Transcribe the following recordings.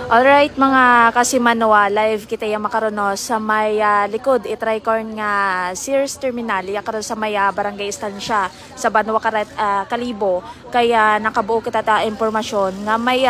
Alright mga kasimanoa, live kita yung makarono sa may likod itry korn nga Sears Terminal yakaroon sa may barangay Estancia sa Banwa Kalibo. Kaya nakabuo kita ta impormasyon nga may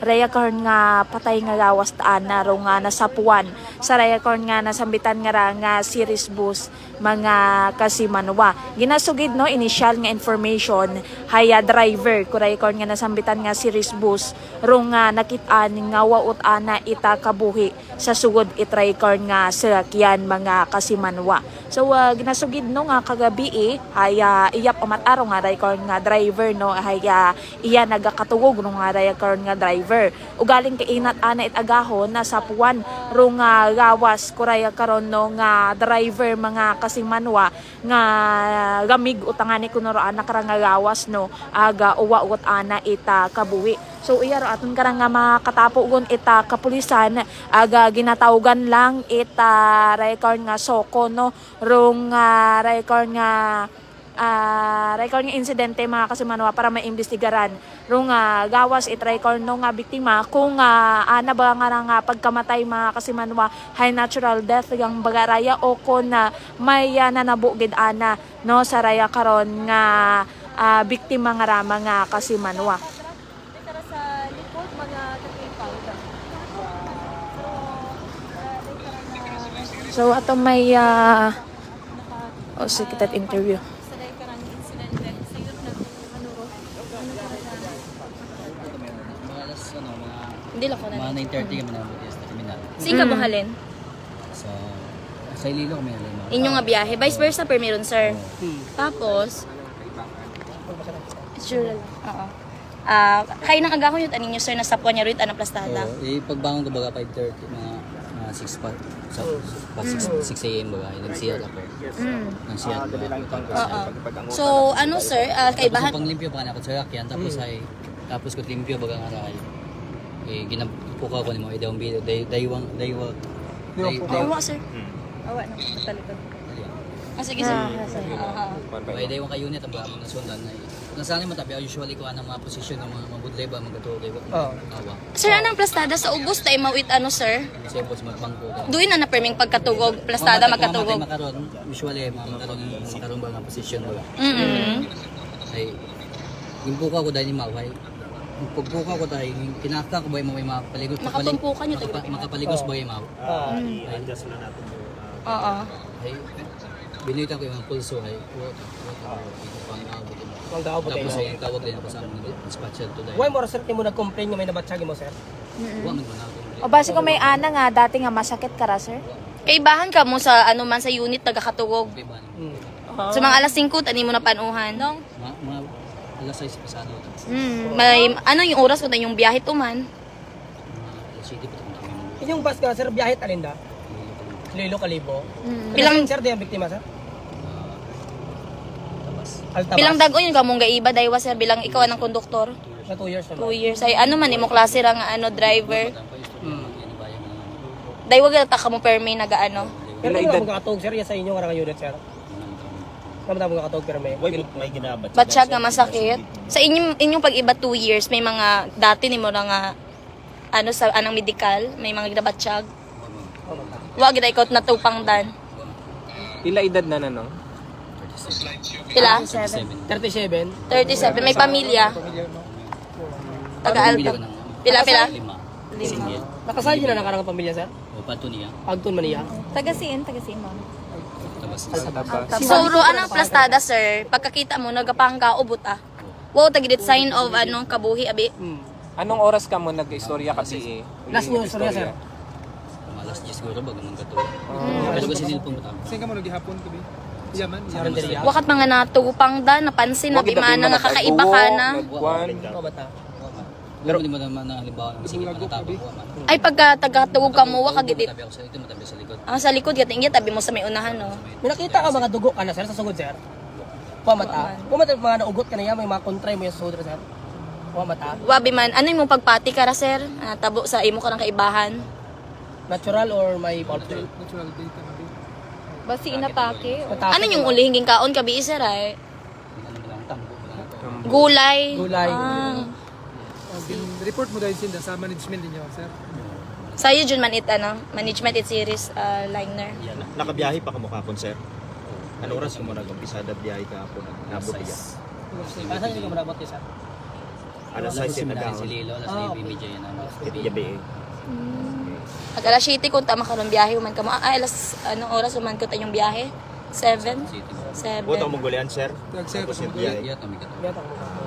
raya korn nga patay nga gawas taan na ro nga nasapuan sa raya korn nga nasambitan nga series bus mga kasimanoa. Ginasugid no initial nga information haya driver kuray korn nga nasambitan nga series bus ro nga nakit-an nga waot ana ita kabuhi sa sugod itry korn nga sakyan mga kasimanwa. So ginasugid no nga kagabi haya iyap amataro nga ray korn nga driver no haya iya nagakatugog no nga ray korn nga driver. Ugaling kay inat ana itagahon na sapuan ro nga gawas kuray karon no nga driver mga kasimanwa nga gamig utangani kuno ro ana karang gawas no aga uwaot ana ita kabuhi. So iya ro aton karang nga makatapugon ita kapulisan aga ginatawgan lang ita record nga soko no rong record nga insidente mga kasimanwa para maimbestigaran rong gawas it record no nga biktima kung ana ba nga pagkamatay mga kasimanwa high natural death yang bagaraya o kon may nanabugid ana no sa raya karon nga biktima nga rama nga kasimanwa. So ato may sige kita interview. Hindi lang ko na. Mga 9:30 kami na buti sa terminal. Saan ka buhalin? Sa Ililo kami halin. Inyo nga biyahe. Vice versa per meron, sir. Tapos sure lang. Oo. Kayo nang agahon yun aninyo, sir, nasa puwan niya rin anong plastada? Pagbangon ko baga 5:30 mga 6 pa. So, 6 a.m. baga, nagsiyat ako. Nagsiyat baga. So, ano sir, kaibahan? Tapos panglimpyo pa na ako sa rakyan, tapos ko limpyo baga nga rahay. Ginapuka ko ni mga idawang video, daywang. Awa sir. Awa na, talikod. Sige sir. Ay daywang ka-unit ang baga mga sundan na nasaan mo tabi usually ko anang mga posisyon ng mga budlay ba magatugay ba. Sir, anong plastada sa ubos tay mawit ano sir? Kasi boss magbangko. Duin na perming pagkatugog, plastada magkatugog. Makaron usually makaron ba nga posisyon ba. Ay imbuka ko dahil ni maway. Pagbuka ko dahil kinaka ko ba may mapaligos makatumpukan niyo tayo makapaligos ba yung maw. Adjust na natin mo. Ay binuitan ko yung pulso ay tapos ay tawag din ako sa aming dispatcher today. Why mo sir mo nag-complain nga may nabatsagi mo sir? Wa man ko na. O base ko may ana nga dati nga masakit ka ra sir? Kaibahan ka mo sa ano man sa unit nagakatugog. Sa mga alas 5 tani mo na panuhan. No? Mga alas 6 pasado. May ano yung oras ko na yung biyahe tuman? City pa kami. Yung bus ka sir biyahe talinda? Lilo Kalibo. Bilang sir di ang biktima sir? Altabas. Bilang dagon yung kamong gaiba daywa sir bilang ikaw ang konduktor. Sa 2 years naman. 2 years ay ano man imo klase ra nga ano driver. Daywa gata ka mo permi nagaano. Pero hindi mo makatog sir yan sa inyo nga unit sir. Kamu mo makatog permi. May ginabat. Batsyag nga masakit. Sa inyong pag-iba 2 years may mga dati nimo ra nga ano sa anang medical, may mga ginabatsyag. Wa gid ikaw natupang dan. Pila edad na no? Pila? 37. 37. May pamilya. Taga-Alta. Pila? 5. Nakasal niyo na nakarang pamilya sir? O pato niya. Pagtun man niya. Taga-siin mo. So, anong plastada sir? Pagkakita mo nagapangka ubot Wow, tagidit sign of ano kabuhi abi. Anong oras ka mo nag-istorya kasi Last news storya sir. Alas 10 siguro bago man kato. Pero kasi silpon mo tama. Saan ka mo naghihapon ko ba? Yaman. Wakat mga natupang da napansin na bimana nga kakaiba ka na. Pero hindi mo naman na halimbawa ng sige panatapos ko man. Ay pagka tagatugog ka mo wakagidit. Tabi ako sa ito matabi sa likod. Sa likod gating tabi mo sa may unahan no. May nakita ka mga dugo ka na sir sa sugod sir? Pamata. Pamata mga naugot ka na yan may mga kontray mo yung sa sugod sir. Pamata. Wabi man ano yung pagpati ka ra sir? Tabo sa imo ka ng kaibahan. Natural or may foul play? Natural data na din. Basi inatake. Ano yung ulihing kaon kabi sir ay? Gulay. Gulay. report mo dahil sinda sa management ninyo, sir. Sa'yo dyan man management it series liner. Yan. Nakabiyahe pa ka mukha kon, sir. Ano oras mo nag-umpisada biyahe ka po? Nabot biya. Para saan yung kamera bote, sir? Alas 6 na Si Lilo, alas 9 medyo yan. gabi. At alas 7 kung tama ka ng biyahe, uman ka mo. Alas, anong oras uman ko tayong biyahe? 7? 7. Buto mo gulian, sir. Sir, Tapos yung biyahe. Iya, kami ka.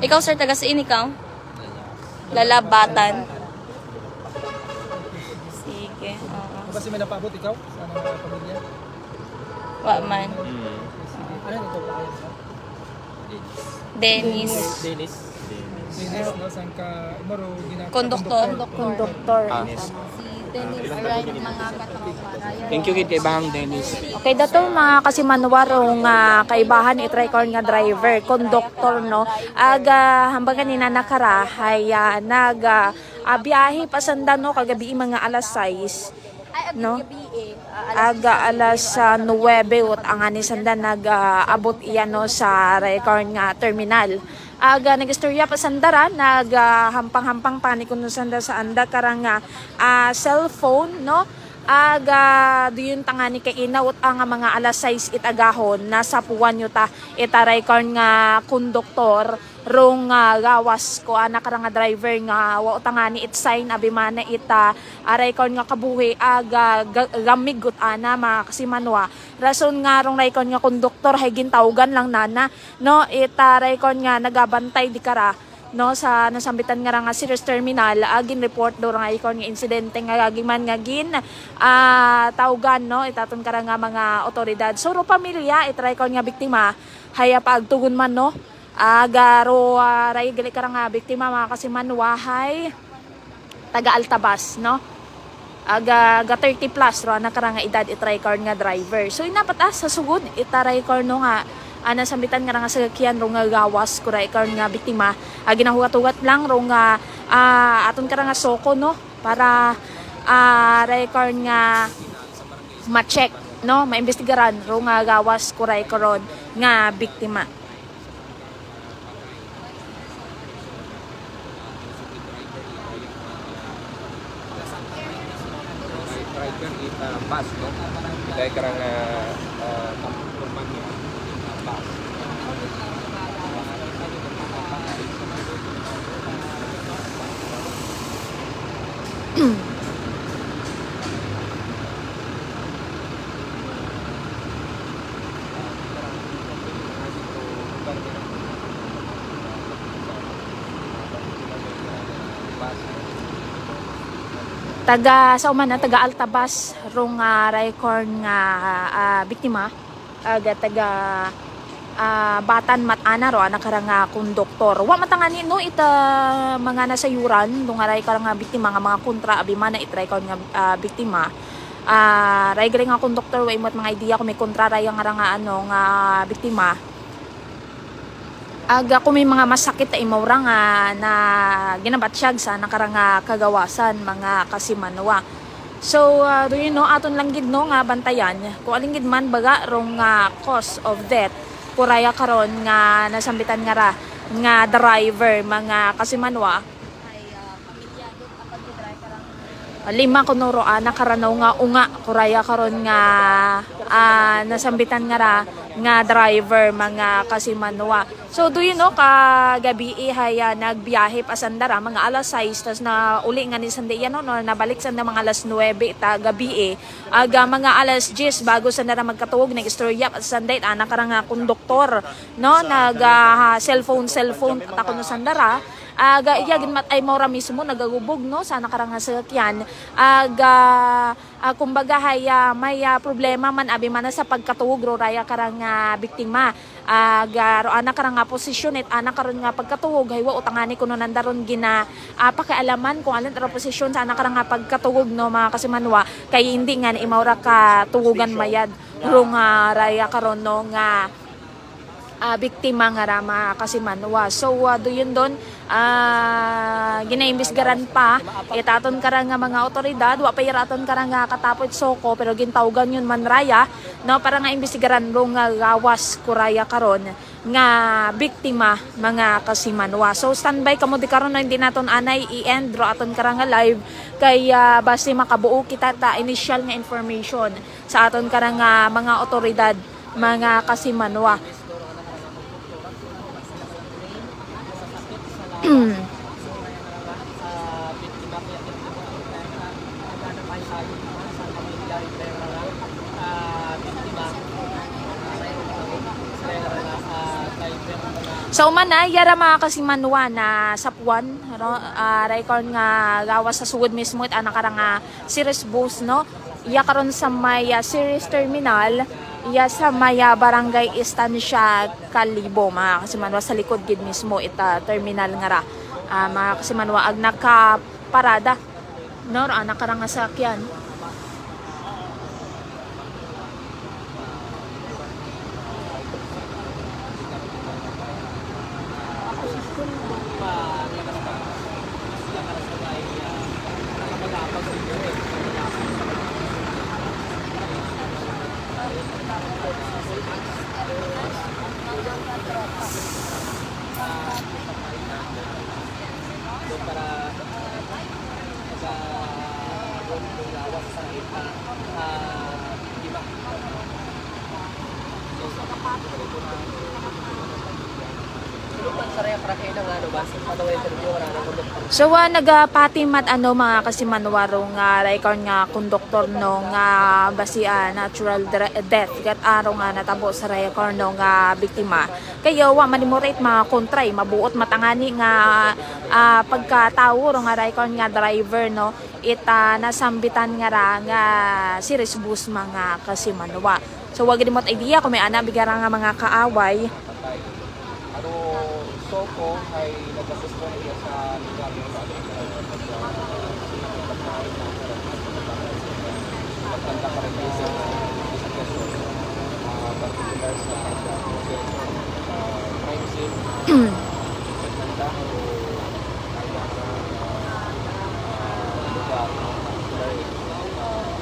Ikaw, sir, taga siin ikaw? Lalabatan. Sige, oo. kasi may napabot ikaw sa mga pamilya. Wa man. Ano nito ba kayo, sir? Dennis. Dennis. Dennis, no? Saan ka, imaro, Konduktor. Conductor. Thank you kid kay Bahang Dennis. Okay, dato mga kasimanwarong kaibahan itry ko nga driver, conductor, no? Aga hambang kanina nakara hay biyahe pasanda, no, kagabi mga alas 6, no? Aga alas 9 ut ang ani sanda nag-abot iyan, no, sa record nga terminal. Aga nagistorya pa sandara, hampang-hampang panik kuno sanda sa anda karang cellphone, no? Aga diyon tangani kay inawot ang mga alas 6 itagahon nasa puwan yuta itaray kon nga konduktor rong gawas ko karang driver nga wa tangani it sign abimana ita aray kon nga kabuhi aga gamigot ana mga kasimanwa rason nga rong ray kon nga konduktor hay gintawgan lang nana, no, itaray kon nga nagabantay di kara, no, sa nasambitan nga nga Sears Terminal agin report do nga ikon nga insidente nga gagiman nga gin tawgan, no, itaton kara nga mga otoridad suro pamilya itry kon nga biktima haya paagtugon man, no, agaro ray gali kara nga biktima mga kasimanwa hay taga Altabas, no, aga 30 plus ro na kara nga edad itry kon nga driver so inapat sa sugod itaray kon, no, nga nasambitan nga nga sagakyan ro nga gawas kuray kar nga biktima ginahugat-hugat lang ro nga aton kara nga soko, no, para record nga ma-check, no, maimbestigaran ro nga gawas kuray karon nga biktima. Driver kita bus, no? Kaya karang turman niya bus. Taga sa umana taga Altabas rong record nga biktima aga taga Batan Matana ro ana kara nga konduktor wa matangani, no, ita mga nasayuran dong aray kara nga biktima nga mga kontra abimana itry kon nga biktima ray gali nga konduktor wa imot mga idea kung may kontra ray nga ano nga biktima aga kung may mga masakit na imawra nga na ginabatsyag sa nakarang kagawasan mga kasimanwa. So do you know aton lang gid, no, nga bantayan kung aling gid man baga rong cause of death kuraya karon nga nasambitan nga ra nga driver mga kasimanwa lima kunuro nakaranaw nga unga kuraya karon nga nasambitan nga ra nga driver mga kasimanwa. So do you know kagabi haya nagbiyahe pa sandara mga alas 6 tas na uli nga ni sanda yan, no, nabalik sanda mga alas 9 ta gabi aga mga alas 10 bago sandara magkatuog nagistorya pa sanda anak karang nga konduktor, no, nag cellphone ta kuno sandara aga iyagin mat ay mora mismo nagagubog, no, sa nakarang sasakyan aga kumbaga haya may problema man abi man sa pagkatuog ro raya karang biktima aga ro ana karang posisyon ana karon nga pagkatuog haywa utangani kuno nandaron gina pakialaman kung alin ra posisyon sa ana karang pagkatuog, no, mga kasimanwa kay hindi nga imawra ka tugugan mayad ro nga raya karon, no, nga biktima nga rama kasimanwa. So do yun don ginaimbisgaran pa itaton karang nga mga otoridad wa pa iraton karang nga katapot soko pero gintawgan yun man raya, no, para nga imbestigaran ro nga gawas kuraya karon nga biktima mga kasimanwa. So standby kamo di karon na hindi naton anay i-end ro aton karang nga live kay base makabuo kita ta initial nga information sa aton karang mga otoridad mga kasimanwa. So man yara mga kasimanwa na sapuan record nga gawas sa sugod mismo it ana karang series bus no iya karon sa may series terminal iya sa may barangay Estancia Kalibo mga kasimanwa sa likod gid mismo ita terminal nga ra mga kasimanwa ag nakaparada no ana karang sakyan. So nagapatimat mga kasimanwaro nga record nga konduktor no nga basian natural death gat araw nga natabo sa record no nga biktima kayo wa manimorate mga kontray mabuot matangani nga pagkatawo nga record nga driver no ita nasambitan nga series bus mga kasimanwa. So wag dimot idea kung may ana bigara nga mga kaaway. Soko ay nagkasuspon niya sa lugar ng pagkanta pa rin sa particular sa crime scene pagkanta o lugar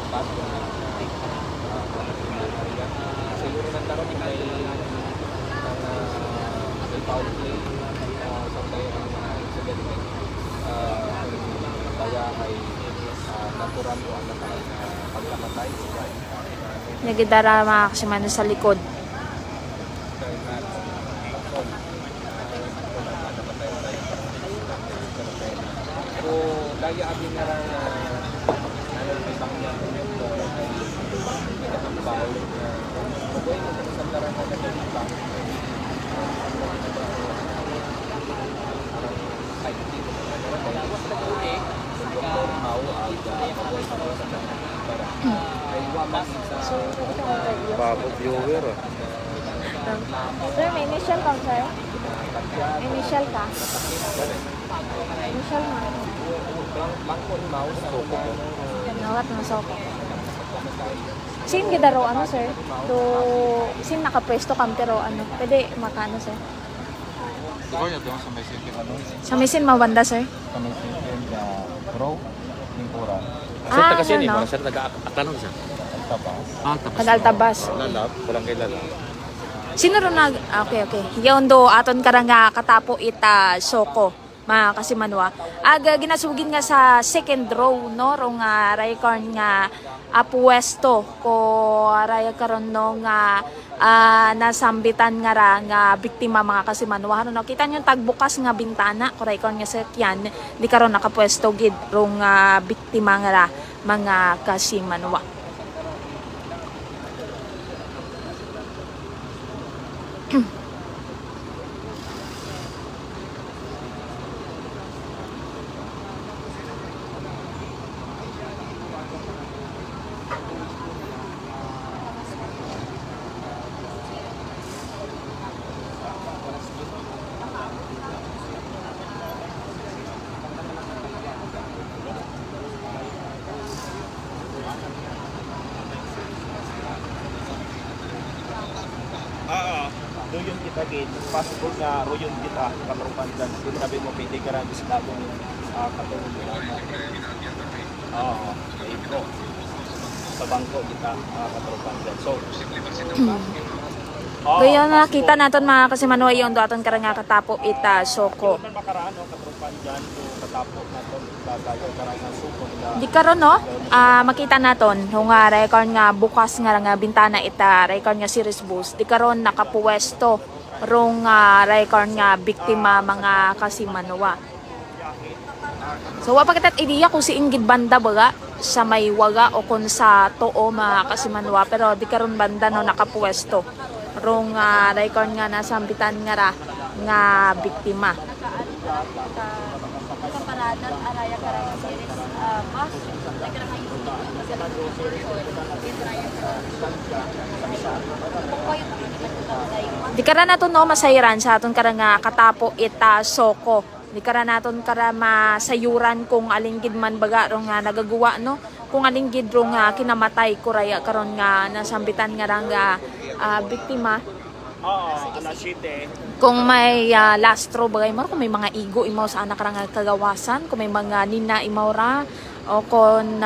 pasto na sa iyo rin ang tarong may foul play sa tayo ng sa galing kaya ay natural o ang pagkamatay nagidara mga kasimanwa sa likod. so daya abin na lang ibang niya ito ay nagkakabaw na mabuhay mo sa isang darang na nagkakabaw viewer. Sir, may initial ka, sir? Initial ka? Initial mo. Nawat na soko. Sin gidaro sir? Do sin nakapwesto kam pero pwede makano sir? Siguro doon sa may silkin Sa Misin mawanda sir? Sa may silkin row Nimpura. Kasi ni mo sa taga-Atanong sa Altabas. Altabas. Lalab, barangay Lalab. Sino ron okay. Yaon do aton karang katapo ita soko mga kasimanwa. Aga ginasugin nga sa second row no rong record nga puwesto ko raya karon no nga nasambitan nga ra nga biktima mga kasimanwa. No kita niyo tagbukas nga bintana ko record nga sakyan di karon nakapwesto gid rong biktima nga ra mga kasimanwa. Royon kita gid possible nga royon kita katrupan dan sabi mo pwede ka ra sa labong katulong ito sa bangko kita katrupan dan so Kaya nakita natin mga kasimanwa yung doon karang nga katapo ita soko. Man makaraan no katrupan diyan to katapok naton dadayo karang nga suko nila. Di karon no, makita naton yung record nga bukas nga bintana ita record nga series bus. Di karon nakapuwesto rong record nga biktima mga kasimanwa. So wa pa kitat ideya kung si Ingrid banda baga sa may waga o kung sa too mga kasimanwa, pero di karon banda no nakapuwesto rong record nga nasambitan nga ra nga biktima. Di kara naton no masayran sa aton kara nga katapo ita soko. Di kara naton kara masayuran kung alinggid man baga rong nga nagagawa no, kung alinggid rong kinamatay kuraya karon nga nasambitan nga ra nga biktima. Alas 7. Kung may lastro bagay mo, kung may mga igo imaw sa anak ra nga kagawasan, kung may mga nina imaw ra o kung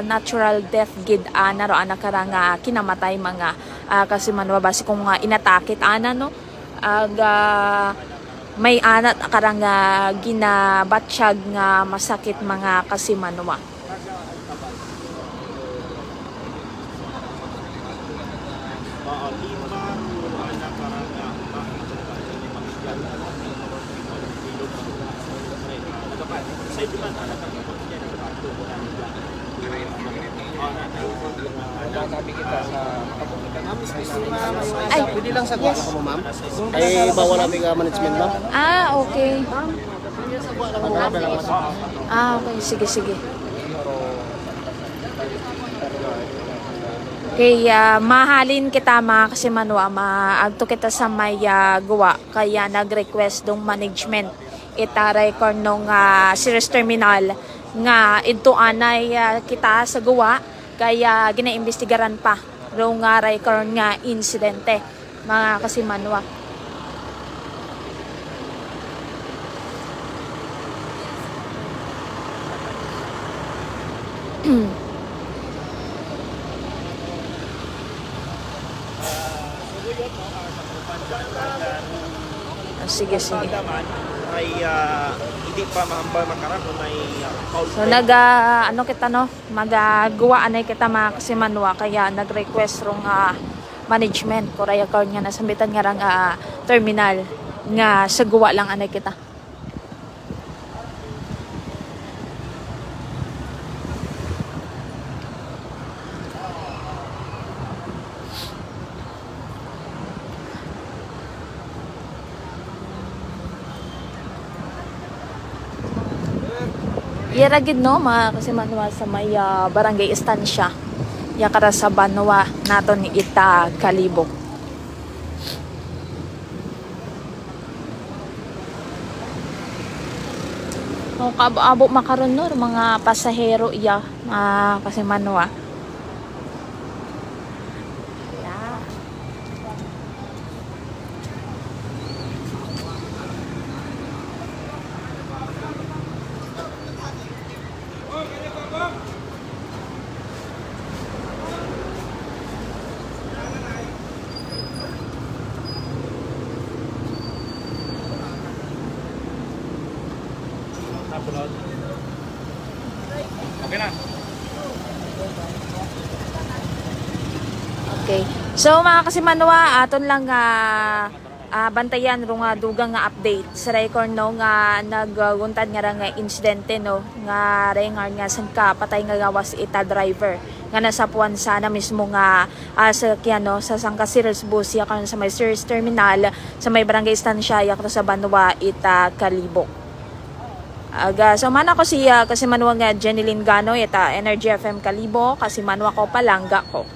natural death gid ana ro anak ra nga kinamatay mga kasimanwa base kung inatakit ana no, may anat karang ginabatsyag nga masakit mga kasimanwa. Sabi kita sa Ay, Pwede lang sa gwala ko, ma'am. Ay, bawal namin management, ma'am. okay. Okay, sige. Kaya mahalin kita mga kasimanwa, maagto kita sa may gawa, kaya nag-request dong management ita record nung series terminal nga ito anay kita sa gawa, kaya ginaimbestigaran pa rong record nga insidente mga kasimanwa. Sige. Ay hindi pa makaram may call. So kita no, magagawa anay kita mga kasimanwa, kaya nag-request rong management kuraya card nga nasambitan nga rang terminal nga sa gawa lang anay kita. Iragid no mga kasimanwa sa may barangay Estancia yakara sa Banwa naton ni ita Kalibok. O kaabo makaron no mga pasahero iya mga kasimanwa. Okay na. Okay. So mga kasimanwa, aton lang bantayan rong dugang nga update sa record no nga nagguntad nga nga insidente no nga rengar nga sangka patay nga gawas ita driver nga nasapuan sana mismo nga sa no sa Sangka Series bus ya kan sa may series terminal sa may barangay Estancia yak sa Banwa ita Kalibok. So mana ko siya kasi manwa nga Jenilyn Gano ita Energy FM Kalibok kasi manwa ko palangga ko.